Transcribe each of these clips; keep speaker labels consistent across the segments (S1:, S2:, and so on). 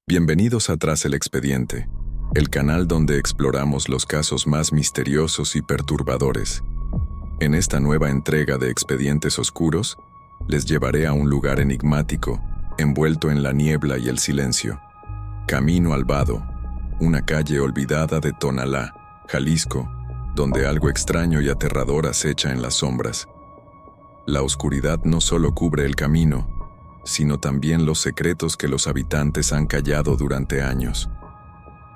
S1: Bienvenidos a Tras el Expediente, el canal donde exploramos los casos más misteriosos y perturbadores. En esta nueva entrega de Expedientes Oscuros, les llevaré a un lugar enigmático, envuelto en la niebla y el silencio. Camino al Vado, una calle olvidada de Tonalá, Jalisco, donde algo extraño y aterrador acecha en las sombras. La oscuridad no solo cubre el camino, sino también los secretos que los habitantes han callado durante años.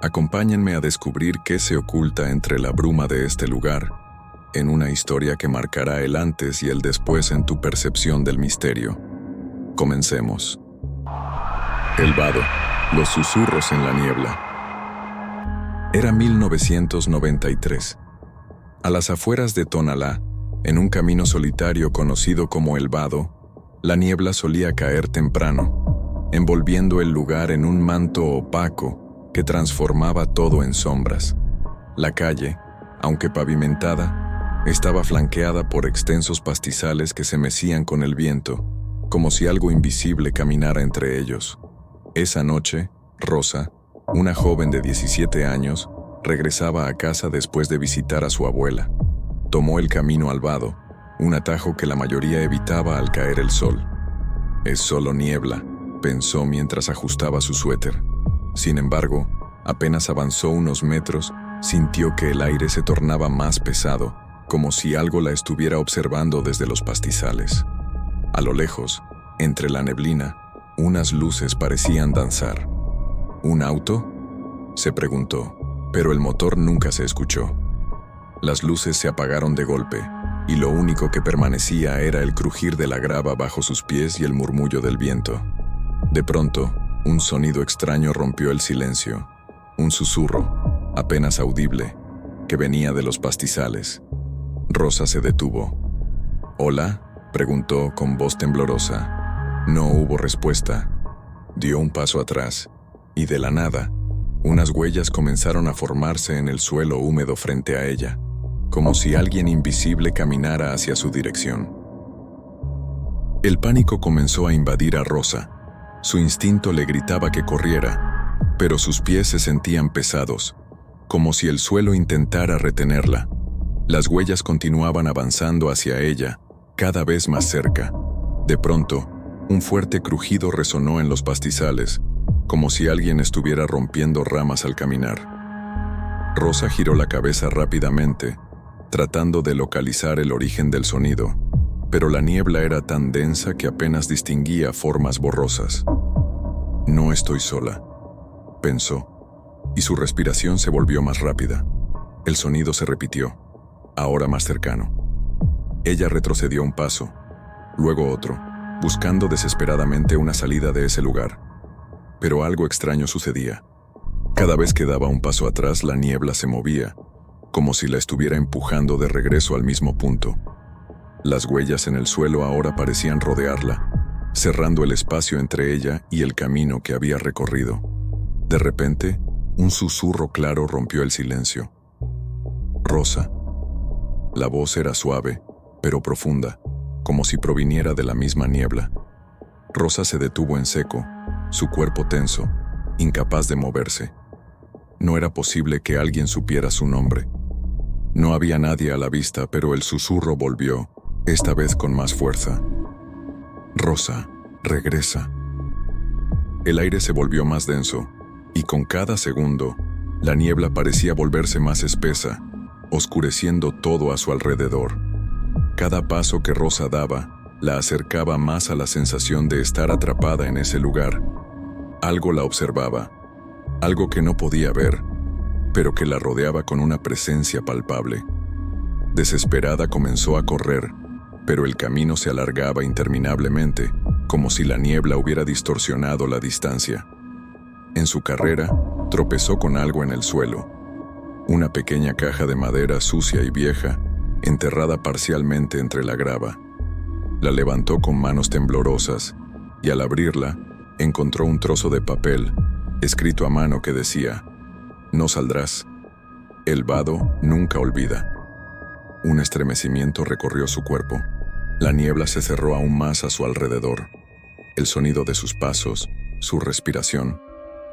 S1: Acompáñenme a descubrir qué se oculta entre la bruma de este lugar, en una historia que marcará el antes y el después en tu percepción del misterio. Comencemos. El Vado, los susurros en la niebla. Era 1993. A las afueras de Tonalá, en un camino solitario conocido como El Vado, la niebla solía caer temprano, envolviendo el lugar en un manto opaco que transformaba todo en sombras. La calle, aunque pavimentada, estaba flanqueada por extensos pastizales que se mecían con el viento, como si algo invisible caminara entre ellos. Esa noche, Rosa, una joven de 17 años, regresaba a casa después de visitar a su abuela. Tomó el camino al Vado, un atajo que la mayoría evitaba al caer el sol. Es solo niebla, pensó mientras ajustaba su suéter. Sin embargo, apenas avanzó unos metros, sintió que el aire se tornaba más pesado, como si algo la estuviera observando desde los pastizales. A lo lejos, entre la neblina, unas luces parecían danzar. ¿Un auto?, se preguntó, pero el motor nunca se escuchó. Las luces se apagaron de golpe, y lo único que permanecía era el crujir de la grava bajo sus pies y el murmullo del viento. De pronto, un sonido extraño rompió el silencio, un susurro, apenas audible, que venía de los pastizales. Rosa se detuvo. «¿Hola?», preguntó con voz temblorosa. No hubo respuesta. Dio un paso atrás, y de la nada, unas huellas comenzaron a formarse en el suelo húmedo frente a ella, como si alguien invisible caminara hacia su dirección. El pánico comenzó a invadir a Rosa. Su instinto le gritaba que corriera, pero sus pies se sentían pesados, como si el suelo intentara retenerla. Las huellas continuaban avanzando hacia ella, cada vez más cerca. De pronto, un fuerte crujido resonó en los pastizales, como si alguien estuviera rompiendo ramas al caminar. Rosa giró la cabeza rápidamente, tratando de localizar el origen del sonido, pero la niebla era tan densa que apenas distinguía formas borrosas. «No estoy sola», pensó, y su respiración se volvió más rápida. El sonido se repitió, ahora más cercano. Ella retrocedió un paso, luego otro, buscando desesperadamente una salida de ese lugar. Pero algo extraño sucedía. Cada vez que daba un paso atrás, la niebla se movía, como si la estuviera empujando de regreso al mismo punto. Las huellas en el suelo ahora parecían rodearla, cerrando el espacio entre ella y el camino que había recorrido. De repente, un susurro claro rompió el silencio. «Rosa». La voz era suave, pero profunda, como si proviniera de la misma niebla. Rosa se detuvo en seco, su cuerpo tenso, incapaz de moverse. No era posible que alguien supiera su nombre. No había nadie a la vista, pero el susurro volvió, esta vez con más fuerza. «Rosa, regresa». El aire se volvió más denso, y con cada segundo, la niebla parecía volverse más espesa, oscureciendo todo a su alrededor. Cada paso que Rosa daba la acercaba más a la sensación de estar atrapada en ese lugar. Algo la observaba, algo que no podía ver, pero que la rodeaba con una presencia palpable. Desesperada comenzó a correr, pero el camino se alargaba interminablemente, como si la niebla hubiera distorsionado la distancia. En su carrera, tropezó con algo en el suelo, una pequeña caja de madera sucia y vieja, enterrada parcialmente entre la grava. La levantó con manos temblorosas, y al abrirla, encontró un trozo de papel, escrito a mano que decía: «No saldrás. El Vado nunca olvida». Un estremecimiento recorrió su cuerpo. La niebla se cerró aún más a su alrededor. El sonido de sus pasos, su respiración,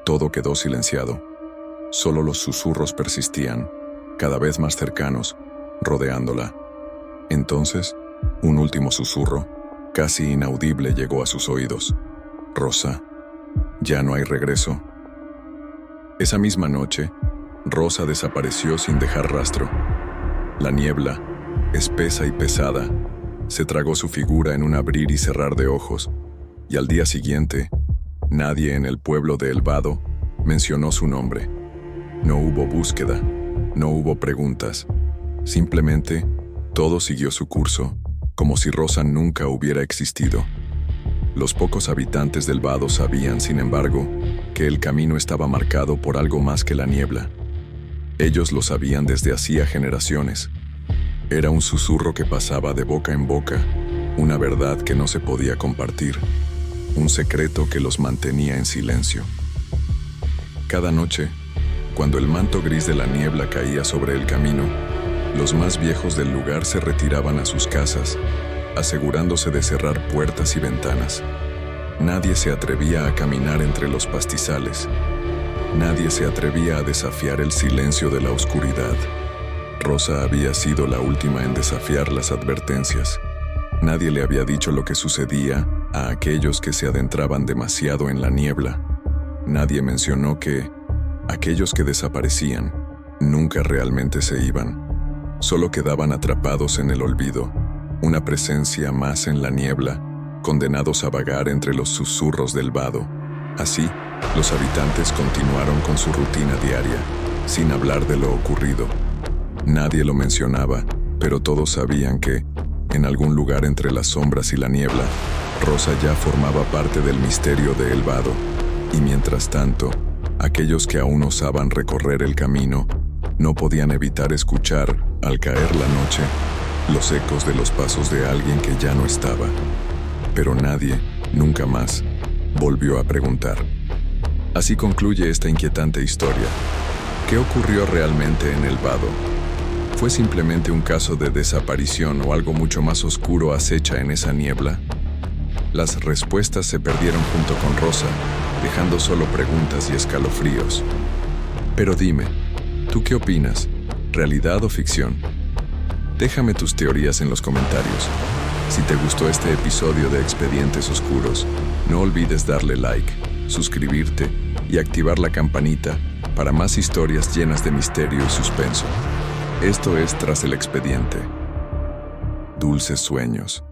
S1: Todo quedó silenciado. Solo los susurros persistían, cada vez más cercanos, rodeándola. Entonces, un último susurro, casi inaudible, llegó a sus oídos. Rosa, ya no hay regreso. Esa misma noche, Rosa desapareció sin dejar rastro. La niebla, espesa y pesada, se tragó su figura en un abrir y cerrar de ojos, y al día siguiente, nadie en el pueblo de El Vado mencionó su nombre. No hubo búsqueda, no hubo preguntas. Simplemente, todo siguió su curso, como si Rosa nunca hubiera existido. Los pocos habitantes del Vado sabían, sin embargo, que el camino estaba marcado por algo más que la niebla. Ellos lo sabían desde hacía generaciones. Era un susurro que pasaba de boca en boca, una verdad que no se podía compartir, un secreto que los mantenía en silencio. Cada noche, cuando el manto gris de la niebla caía sobre el camino, los más viejos del lugar se retiraban a sus casas, asegurándose de cerrar puertas y ventanas. Nadie se atrevía a caminar entre los pastizales. Nadie se atrevía a desafiar el silencio de la oscuridad. Rosa había sido la última en desafiar las advertencias. Nadie le había dicho lo que sucedía a aquellos que se adentraban demasiado en la niebla. Nadie mencionó que aquellos que desaparecían nunca realmente se iban. Solo quedaban atrapados en el olvido, una presencia más en la niebla, condenados a vagar entre los susurros del vado. Así, los habitantes continuaron con su rutina diaria, sin hablar de lo ocurrido. Nadie lo mencionaba, pero todos sabían que, en algún lugar entre las sombras y la niebla, Rosa ya formaba parte del misterio de El Vado, y mientras tanto, aquellos que aún osaban recorrer el camino no podían evitar escuchar, al caer la noche, los ecos de los pasos de alguien que ya no estaba. Pero nadie, nunca más, volvió a preguntar. Así concluye esta inquietante historia. ¿Qué ocurrió realmente en El Vado? ¿Fue simplemente un caso de desaparición o algo mucho más oscuro acecha en esa niebla? Las respuestas se perdieron junto con Rosa, dejando solo preguntas y escalofríos. Pero dime, ¿tú qué opinas? ¿Realidad o ficción? Déjame tus teorías en los comentarios. Si te gustó este episodio de Expedientes Oscuros, no olvides darle like, suscribirte y activar la campanita para más historias llenas de misterio y suspenso. Esto es Tras el Expediente. Dulces sueños.